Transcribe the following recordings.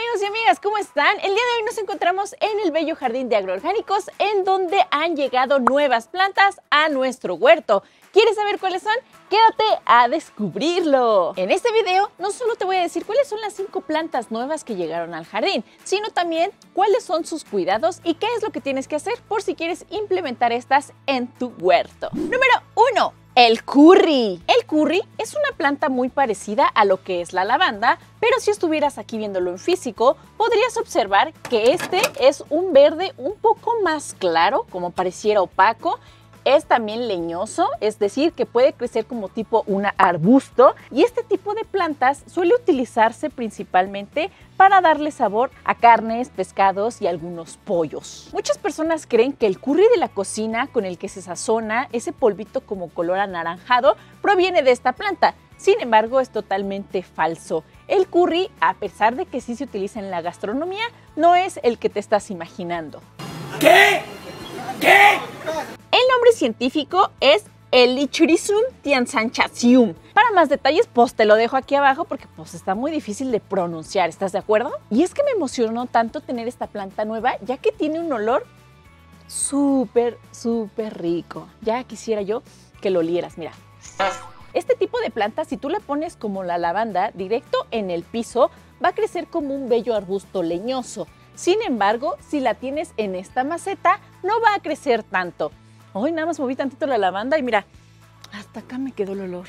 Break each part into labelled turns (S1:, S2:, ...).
S1: amigos y amigas, ¿cómo están? El día de hoy nos encontramos en el bello jardín de agroorgánicos en donde han llegado nuevas plantas a nuestro huerto. ¿Quieres saber cuáles son? Quédate a descubrirlo. En este video no solo te voy a decir cuáles son las 5 plantas nuevas que llegaron al jardín, sino también cuáles son sus cuidados y qué es lo que tienes que hacer por si quieres implementar estas en tu huerto. Número 1. El curry. El curry es una planta muy parecida a lo que es la lavanda, pero si estuvieras aquí viéndolo en físico, podrías observar que este es un verde un poco más claro, como pareciera opaco. Es también leñoso, es decir, que puede crecer como tipo un arbusto, y este tipo de plantas suele utilizarse principalmente para darle sabor a carnes, pescados y algunos pollos. Muchas personas creen que el curry de la cocina con el que se sazona ese polvito como color anaranjado proviene de esta planta. Sin embargo, es totalmente falso. El curry, a pesar de que sí se utiliza en la gastronomía, no es el que te estás imaginando.
S2: ¿Qué? ¿Qué?
S1: El nombre científico es Helichrysum tiansanchaceum. Para más detalles, pues te lo dejo aquí abajo porque pues está muy difícil de pronunciar, ¿estás de acuerdo? Y es que me emocionó tanto tener esta planta nueva, ya que tiene un olor súper rico. Ya quisiera yo que lo olieras, mira. Este tipo de planta, si tú la pones como la lavanda, directo en el piso, va a crecer como un bello arbusto leñoso. Sin embargo, si la tienes en esta maceta, no va a crecer tanto. Hoy nada más moví tantito la lavanda y mira, hasta acá me quedó el olor.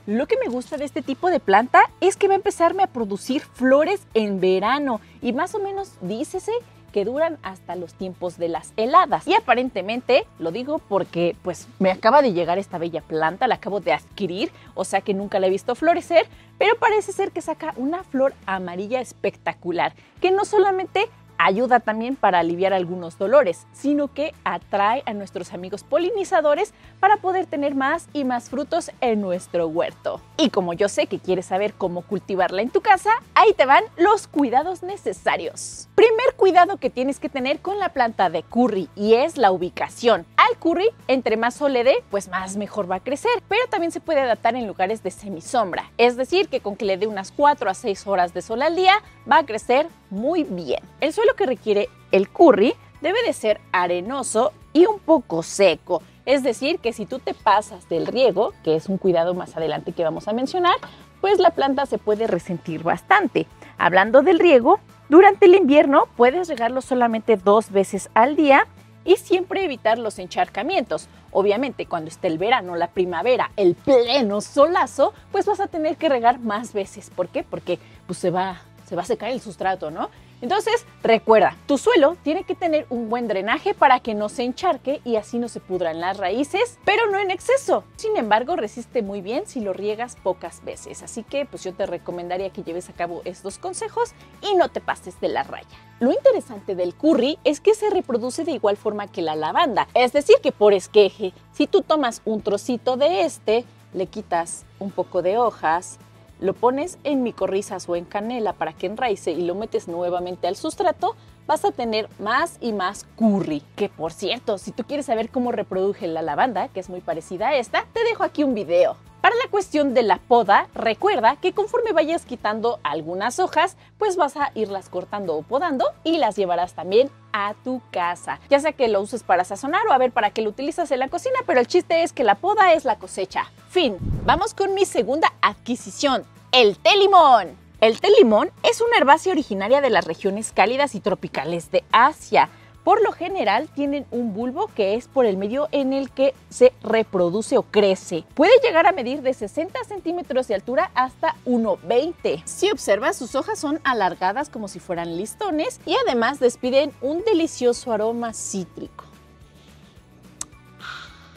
S1: Lo que me gusta de este tipo de planta es que va a empezarme a producir flores en verano y más o menos dícese que duran hasta los tiempos de las heladas. Y aparentemente, lo digo porque pues me acaba de llegar esta bella planta, la acabo de adquirir, o sea que nunca la he visto florecer, pero parece ser que saca una flor amarilla espectacular, que no solamente ayuda también para aliviar algunos dolores, sino que atrae a nuestros amigos polinizadores para poder tener más y más frutos en nuestro huerto. Y como yo sé que quieres saber cómo cultivarla en tu casa, ahí te van los cuidados necesarios. Primer cuidado que tienes que tener con la planta de curry y es la ubicación. Al curry, entre más sol le dé, pues más mejor va a crecer, pero también se puede adaptar en lugares de semisombra, es decir, que con que le dé unas 4 a 6 horas de sol al día, va a crecer muy bien. El suelo que requiere el curry debe de ser arenoso y un poco seco. Es decir, que si tú te pasas del riego, que es un cuidado más adelante que vamos a mencionar, pues la planta se puede resentir bastante. Hablando del riego, durante el invierno puedes regarlo solamente 2 veces al día y siempre evitar los encharcamientos. Obviamente, cuando esté el verano, la primavera, el pleno solazo, pues vas a tener que regar más veces. ¿Por qué? Porque pues se va a secar el sustrato, ¿no? Entonces, recuerda, tu suelo tiene que tener un buen drenaje para que no se encharque y así no se pudran las raíces, pero no en exceso. Sin embargo, resiste muy bien si lo riegas pocas veces. Así que, pues yo te recomendaría que lleves a cabo estos consejos y no te pases de la raya. Lo interesante del curry es que se reproduce de igual forma que la lavanda, es decir, que por esqueje. Si tú tomas un trocito de este, le quitas un poco de hojas, lo pones en micorrizas o en canela para que enraice y lo metes nuevamente al sustrato, vas a tener más y más curry. Que por cierto, si tú quieres saber cómo reproduce la lavanda, que es muy parecida a esta, te dejo aquí un video. Para la cuestión de la poda, recuerda que conforme vayas quitando algunas hojas, pues vas a irlas cortando o podando y las llevarás también a tu casa. Ya sea que lo uses para sazonar o a ver para qué lo utilizas en la cocina, pero el chiste es que la poda es la cosecha. Fin. Vamos con mi segunda adquisición, el té limón. El té limón es una herbácea originaria de las regiones cálidas y tropicales de Asia. Por lo general tienen un bulbo que es por el medio en el que se reproduce o crece. Puede llegar a medir de 60 centímetros de altura hasta 1,20. Si observas, sus hojas son alargadas como si fueran listones y además despiden un delicioso aroma cítrico.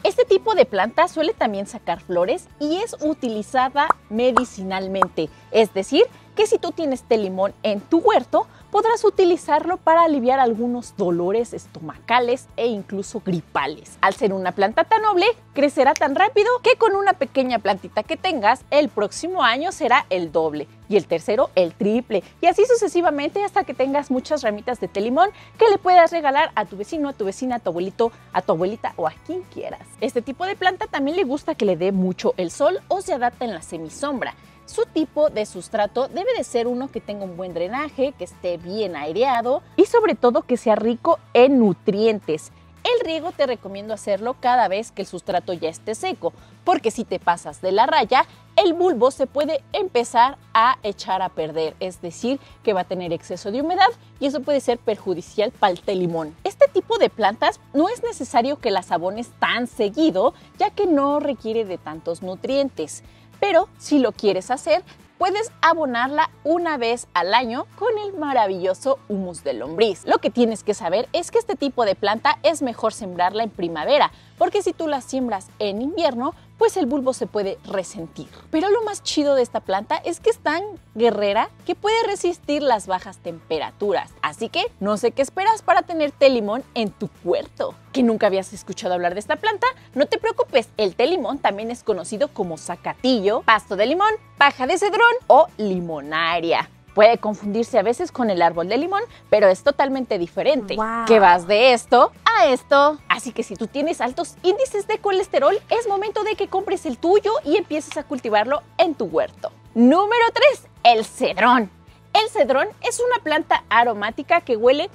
S1: Este tipo de planta suele también sacar flores y es utilizada medicinalmente, es decir, que si tú tienes té limón en tu huerto, podrás utilizarlo para aliviar algunos dolores estomacales e incluso gripales. Al ser una planta tan noble, crecerá tan rápido que con una pequeña plantita que tengas, el próximo año será el doble y el tercero el triple y así sucesivamente hasta que tengas muchas ramitas de té limón que le puedas regalar a tu vecino, a tu vecina, a tu abuelito, a tu abuelita o a quien quieras. Este tipo de planta también le gusta que le dé mucho el sol o se adapta en la semisombra. Su tipo de sustrato debe de ser uno que tenga un buen drenaje, que esté bien aireado y sobre todo que sea rico en nutrientes. El riego te recomiendo hacerlo cada vez que el sustrato ya esté seco, porque si te pasas de la raya, el bulbo se puede empezar a echar a perder, es decir, que va a tener exceso de humedad y eso puede ser perjudicial para el té limón. Este tipo de plantas no es necesario que las abones tan seguido, ya que no requiere de tantos nutrientes, pero si lo quieres hacer, puedes abonarla una vez al año con el maravilloso humus de lombriz. Lo que tienes que saber es que este tipo de planta es mejor sembrarla en primavera, porque si tú la siembras en invierno, pues el bulbo se puede resentir. Pero lo más chido de esta planta es que es tan guerrera que puede resistir las bajas temperaturas. Así que no sé qué esperas para tener té limón en tu huerto. ¿Que nunca habías escuchado hablar de esta planta? No te preocupes, el té limón también es conocido como zacatillo, pasto de limón, paja de cedrón o limonaria. Puede confundirse a veces con el árbol de limón, pero es totalmente diferente.
S3: Wow.
S1: Que vas de esto a esto. Así que si tú tienes altos índices de colesterol, es momento de que compres el tuyo y empieces a cultivarlo en tu huerto. Número 3, el cedrón. El cedrón es una planta aromática que huele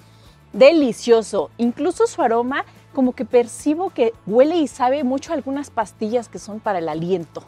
S1: delicioso. Incluso su aroma, como que percibo que huele y sabe mucho a algunas pastillas que son para el aliento.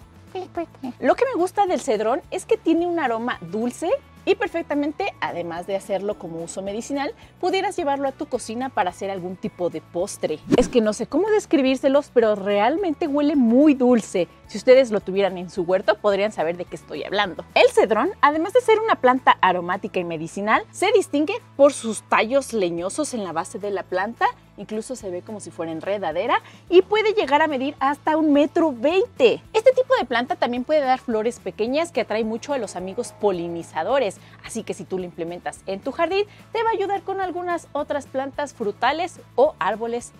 S1: Lo que me gusta del cedrón es que tiene un aroma dulce y perfectamente, además de hacerlo como uso medicinal, pudieras llevarlo a tu cocina para hacer algún tipo de postre. Es que no sé cómo describírselos, pero realmente huele muy dulce. Si ustedes lo tuvieran en su huerto, podrían saber de qué estoy hablando. El cedrón, además de ser una planta aromática y medicinal, se distingue por sus tallos leñosos en la base de la planta. Incluso se ve como si fuera enredadera y puede llegar a medir hasta 1,20 m. Este tipo de planta también puede dar flores pequeñas que atrae mucho a los amigos polinizadores. Así que si tú lo implementas en tu jardín, te va a ayudar con algunas otras plantas frutales o árboles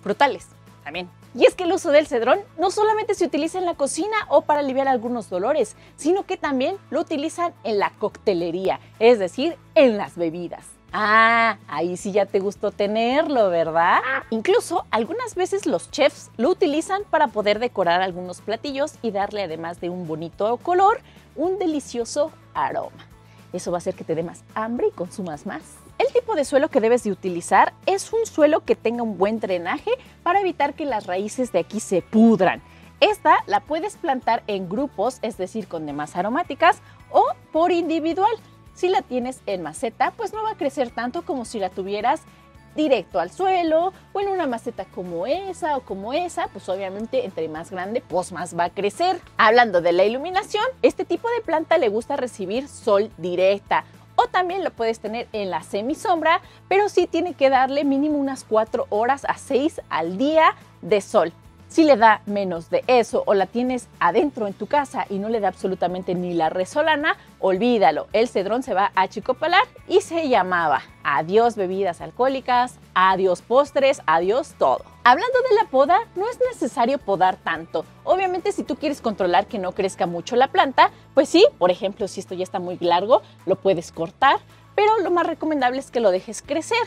S1: frutales también. Y es que el uso del cedrón no solamente se utiliza en la cocina o para aliviar algunos dolores, sino que también lo utilizan en la coctelería, es decir, en las bebidas. Ah, ahí sí ya te gustó tenerlo, ¿verdad? Incluso algunas veces los chefs lo utilizan para poder decorar algunos platillos y darle, además de un bonito color, un delicioso aroma. Eso va a hacer que te dé más hambre y consumas más. El tipo de suelo que debes de utilizar es un suelo que tenga un buen drenaje para evitar que las raíces de aquí se pudran. Esta la puedes plantar en grupos, es decir, con demás aromáticas o por individual. Si la tienes en maceta, pues no va a crecer tanto como si la tuvieras directo al suelo o en una maceta como esa o como esa, pues obviamente entre más grande, pues más va a crecer. Hablando de la iluminación, este tipo de planta le gusta recibir sol directa o también lo puedes tener en la semisombra, pero sí tiene que darle mínimo unas 4 horas a 6 al día de sol. Si le da menos de eso o la tienes adentro en tu casa y no le da absolutamente ni la resolana, olvídalo, el cedrón se va a achicopalar y se llamaba adiós bebidas alcohólicas, adiós postres, adiós todo. Hablando de la poda, no es necesario podar tanto. Obviamente si tú quieres controlar que no crezca mucho la planta, pues sí, por ejemplo, si esto ya está muy largo, lo puedes cortar, pero lo más recomendable es que lo dejes crecer.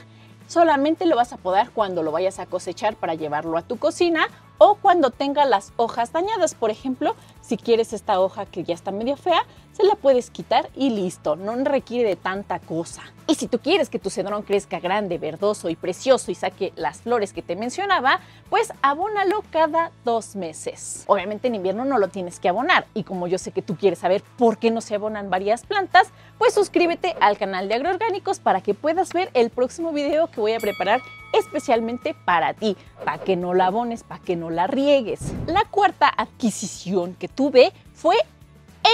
S1: Solamente lo vas a podar cuando lo vayas a cosechar para llevarlo a tu cocina o cuando tenga las hojas dañadas. Por ejemplo, si quieres esta hoja que ya está medio fea, se la puedes quitar y listo, no requiere de tanta cosa. Y si tú quieres que tu cedrón crezca grande, verdoso y precioso y saque las flores que te mencionaba, pues abónalo cada 2 meses. Obviamente en invierno no lo tienes que abonar y como yo sé que tú quieres saber por qué no se abonan varias plantas, pues suscríbete al canal de Agroorgánicos para que puedas ver el próximo video que voy a preparar especialmente para ti, para que no la abones, para que no la riegues. La cuarta adquisición que tuve fue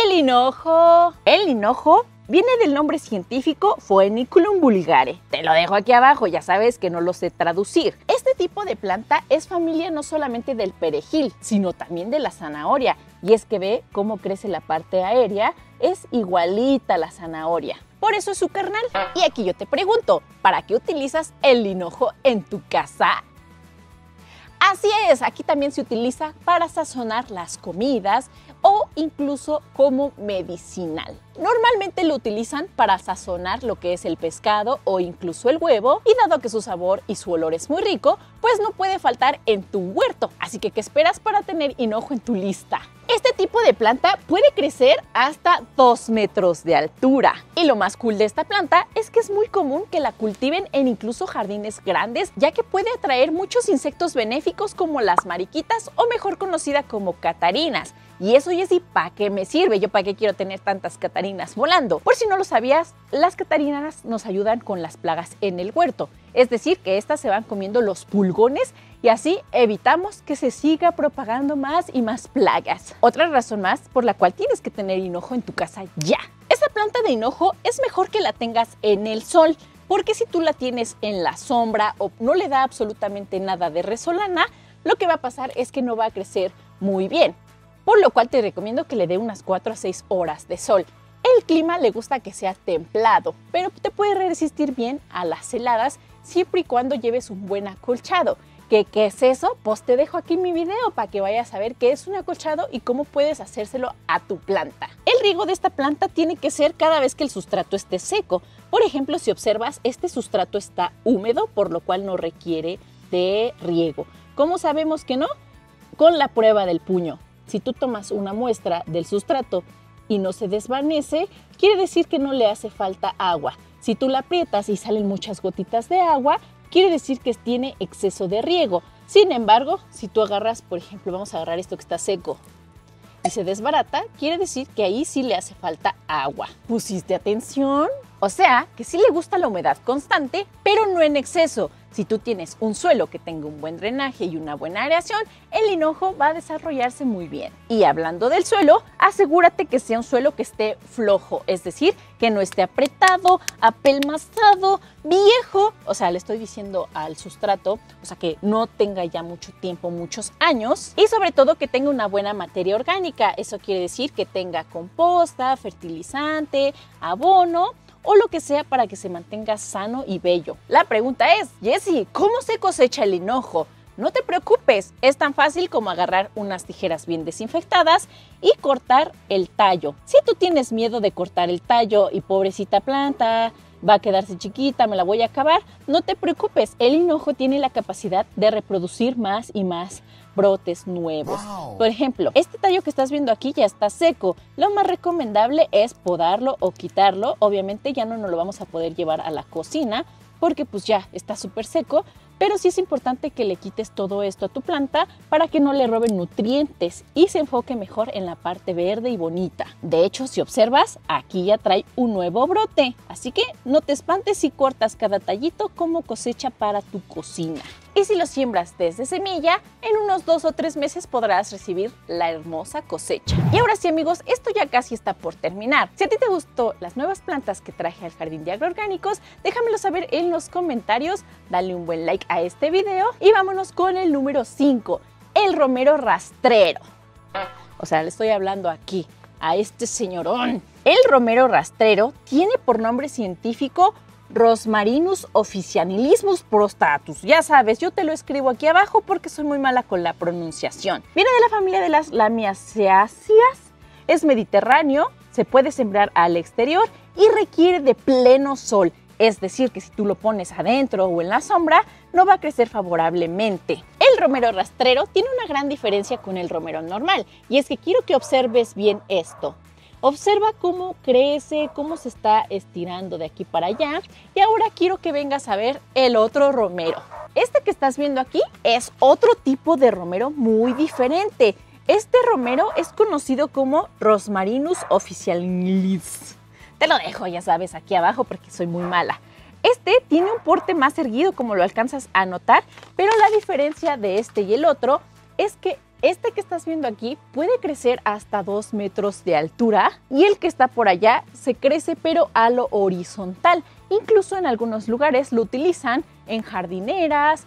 S1: el hinojo. El hinojo viene del nombre científico Phoenicum vulgare. Te lo dejo aquí abajo, ya sabes que no lo sé traducir. Este tipo de planta es familia no solamente del perejil, sino también de la zanahoria. Y es que ve cómo crece la parte aérea, es igualita a la zanahoria. Por eso es su carnal. Y aquí yo te pregunto, ¿para qué utilizas el hinojo en tu casa? Así es, aquí también se utiliza para sazonar las comidas o incluso como medicinal. Normalmente lo utilizan para sazonar lo que es el pescado o incluso el huevo, y dado que su sabor y su olor es muy rico, pues no puede faltar en tu huerto. Así que, ¿qué esperas para tener hinojo en tu lista? Este tipo de planta puede crecer hasta 2 metros de altura. Y lo más cool de esta planta es que es muy común que la cultiven en incluso jardines grandes, ya que puede atraer muchos insectos benéficos como las mariquitas, o mejor conocida como catarinas. Y eso, Jessy, ¿para qué me sirve? ¿Yo para qué quiero tener tantas catarinas volando? Por si no lo sabías, las catarinas nos ayudan con las plagas en el huerto. Es decir, que estas se van comiendo los pulgones y así evitamos que se siga propagando más y más plagas. Otra razón más por la cual tienes que tener hinojo en tu casa ya. Esta planta de hinojo es mejor que la tengas en el sol, porque si tú la tienes en la sombra o no le da absolutamente nada de resolana, lo que va a pasar es que no va a crecer muy bien. Por lo cual te recomiendo que le dé unas 4 a 6 horas de sol. El clima le gusta que sea templado, pero te puede resistir bien a las heladas siempre y cuando lleves un buen acolchado. ¿Qué es eso? Pues te dejo aquí mi video para que vayas a ver qué es un acolchado y cómo puedes hacérselo a tu planta. El riego de esta planta tiene que ser cada vez que el sustrato esté seco. Por ejemplo, si observas, este sustrato está húmedo, por lo cual no requiere de riego. ¿Cómo sabemos que no? Con la prueba del puño. Si tú tomas una muestra del sustrato y no se desvanece, quiere decir que no le hace falta agua. Si tú la aprietas y salen muchas gotitas de agua, quiere decir que tiene exceso de riego. Sin embargo, si tú agarras, por ejemplo, vamos a agarrar esto que está seco y se desbarata, quiere decir que ahí sí le hace falta agua. ¿Pusiste atención? O sea, que sí le gusta la humedad constante, pero no en exceso. Si tú tienes un suelo que tenga un buen drenaje y una buena aireación, el hinojo va a desarrollarse muy bien. Y hablando del suelo, asegúrate que sea un suelo que esté flojo, es decir, que no esté apretado, apelmazado, viejo. O sea, le estoy diciendo al sustrato, o sea, que no tenga ya mucho tiempo, muchos años. Y sobre todo que tenga una buena materia orgánica. Eso quiere decir que tenga composta, fertilizante, abono, o lo que sea para que se mantenga sano y bello. La pregunta es, Jessy, ¿cómo se cosecha el hinojo? No te preocupes, es tan fácil como agarrar unas tijeras bien desinfectadas y cortar el tallo. Si tú tienes miedo de cortar el tallo y pobrecita planta, va a quedarse chiquita, me la voy a acabar, no te preocupes, el hinojo tiene la capacidad de reproducir más y más brotes nuevos. Wow. Por ejemplo, este tallo que estás viendo aquí ya está seco. Lo más recomendable es podarlo o quitarlo. Obviamente ya no nos lo vamos a poder llevar a la cocina porque pues ya está súper seco, pero sí es importante que le quites todo esto a tu planta para que no le roben nutrientes y se enfoque mejor en la parte verde y bonita. De hecho, si observas, aquí ya trae un nuevo brote, así que no te espantes si cortas cada tallito como cosecha para tu cocina. Y si lo siembras desde semilla, en unos 2 o 3 meses podrás recibir la hermosa cosecha. Y ahora sí, amigos, esto ya casi está por terminar. Si a ti te gustó las nuevas plantas que traje al Jardín de Agroorgánicos, déjamelo saber en los comentarios, dale un buen like a este video y vámonos con el número 5, el romero rastrero. O sea, le estoy hablando aquí a este señorón. El romero rastrero tiene por nombre científico Rosmarinus officinalis prostratus. Ya sabes, yo te lo escribo aquí abajo porque soy muy mala con la pronunciación. Viene de la familia de las lamiaceaceas, es mediterráneo, se puede sembrar al exterior y requiere de pleno sol. Es decir, que si tú lo pones adentro o en la sombra, no va a crecer favorablemente. El romero rastrero tiene una gran diferencia con el romero normal, y es que quiero que observes bien esto. Observa cómo crece, cómo se está estirando de aquí para allá. Y ahora quiero que vengas a ver el otro romero. Este que estás viendo aquí es otro tipo de romero muy diferente. Este romero es conocido como Rosmarinus officinalis. Te lo dejo, ya sabes, aquí abajo porque soy muy mala. Este tiene un porte más erguido, como lo alcanzas a notar, pero la diferencia de este y el otro es que este que estás viendo aquí puede crecer hasta 2 metros de altura y el que está por allá se crece pero a lo horizontal. Incluso en algunos lugares lo utilizan en jardineras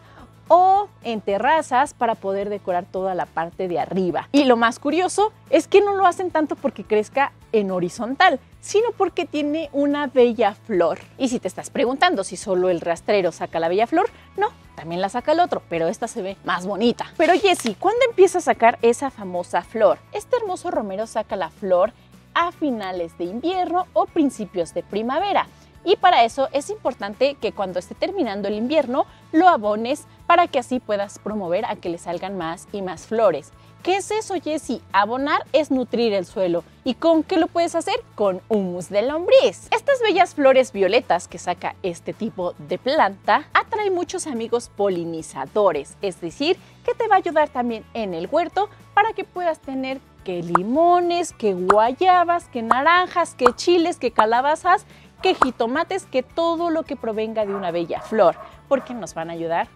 S1: o en terrazas para poder decorar toda la parte de arriba. Y lo más curioso es que no lo hacen tanto porque crezca en horizontal, sino porque tiene una bella flor. Y si te estás preguntando si solo el rastrero saca la bella flor, no, también la saca el otro, pero esta se ve más bonita. Pero Jessy, ¿cuándo empieza a sacar esa famosa flor? Este hermoso romero saca la flor a finales de invierno o principios de primavera. Y para eso es importante que cuando esté terminando el invierno lo abones para que así puedas promover a que le salgan más y más flores. ¿Qué es eso, Jessie? Abonar es nutrir el suelo. ¿Y con qué lo puedes hacer? Con humus de lombriz. Estas bellas flores violetas que saca este tipo de planta atrae muchos amigos polinizadores, es decir, que te va a ayudar también en el huerto para que puedas tener que limones, que guayabas, que naranjas, que chiles, que calabazas, que jitomates, que todo lo que provenga de una bella flor, porque nos van a ayudar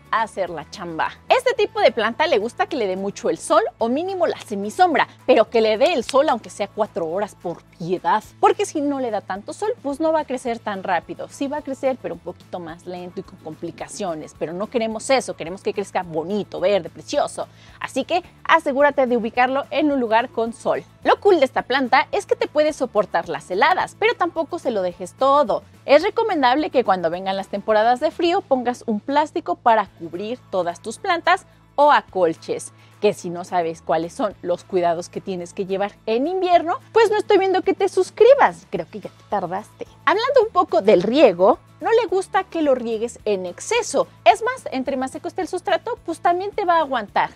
S1: a hacer la chamba. Este tipo de planta le gusta que le dé mucho el sol o mínimo la semisombra, pero que le dé el sol aunque sea 4 horas por piedad, porque si no le da tanto sol, pues no va a crecer tan rápido. Sí va a crecer, pero un poquito más lento y con complicaciones, pero no queremos eso, queremos que crezca bonito, verde, precioso. Así que asegúrate de ubicarlo en un lugar con sol. Lo cool de esta planta es que te puede soportar las heladas, pero tampoco se lo dejes todo. Es recomendable que cuando vengan las temporadas de frío pongas un plástico para cubrir todas tus plantas o acolches, que si no sabes cuáles son los cuidados que tienes que llevar en invierno, pues no estoy viendo que te suscribas, creo que ya te tardaste. Hablando un poco del riego, no le gusta que lo riegues en exceso, es más, entre más seco esté el sustrato, pues también te va a aguantar.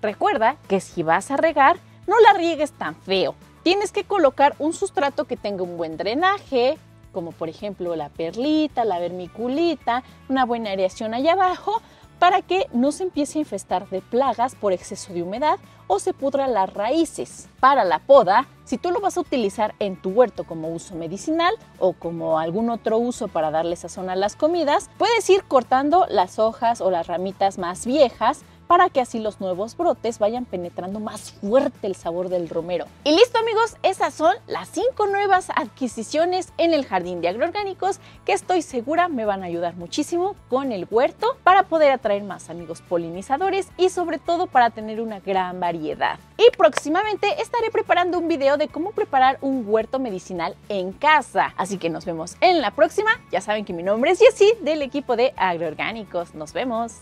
S1: Recuerda que si vas a regar, no la riegues tan feo, tienes que colocar un sustrato que tenga un buen drenaje, como por ejemplo la perlita, la vermiculita, una buena aireación allá abajo, para que no se empiece a infestar de plagas por exceso de humedad o se pudran las raíces. Para la poda, si tú lo vas a utilizar en tu huerto como uso medicinal o como algún otro uso para darle sazón a las comidas, puedes ir cortando las hojas o las ramitas más viejas para que así los nuevos brotes vayan penetrando más fuerte el sabor del romero. Y listo, amigos, esas son las 5 nuevas adquisiciones en el jardín de agroorgánicos que estoy segura me van a ayudar muchísimo con el huerto para poder atraer más amigos polinizadores y sobre todo para tener una gran variedad. Y próximamente estaré preparando un video de cómo preparar un huerto medicinal en casa. Así que nos vemos en la próxima. Ya saben que mi nombre es Jessie del equipo de agroorgánicos. Nos vemos.